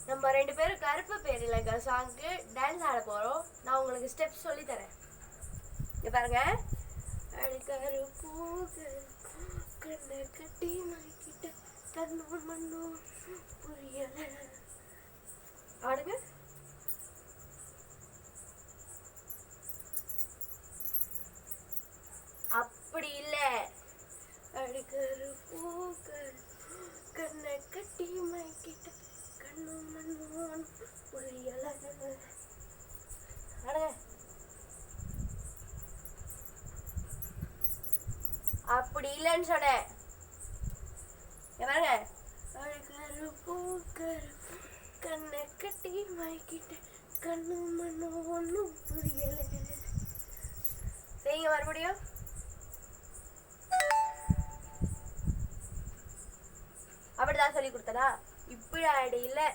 நம்ம 2 பேரும் கருப்பு பேரிலங்க சாங்க்கு டான்ஸ் ஆட போறோம். நான் உங்களுக்கு ஸ்டெப்ஸ் சொல்லி தரேன். இங்க பாருங்க. அழுக்காரு பூக்கு கண்ண கட்டி மாய்க்கிட்ட கண்ணு மண்ணு புரியல. ஆடுங்க. அப்படி இல்ல. அழுக்காரு பூக்கு கண்ண கட்டி மாய்க்கிட்ட கண்ணு மண்ணு புரியல. ஆடுங்க. அப்படி இல்லைன்னு சொன்னேன். பாருங்க. அழுக்காரு பூக்கரு கண்ணை கட்டி மாய்க்கிட்ட கண்ணு மண்ணு ஒன்றும் புரியல. செய்யுங்க மறுபடியும். அப்படிதான் சொல்லி கொடுத்ததா? இப்படி ஆடு இல்லை.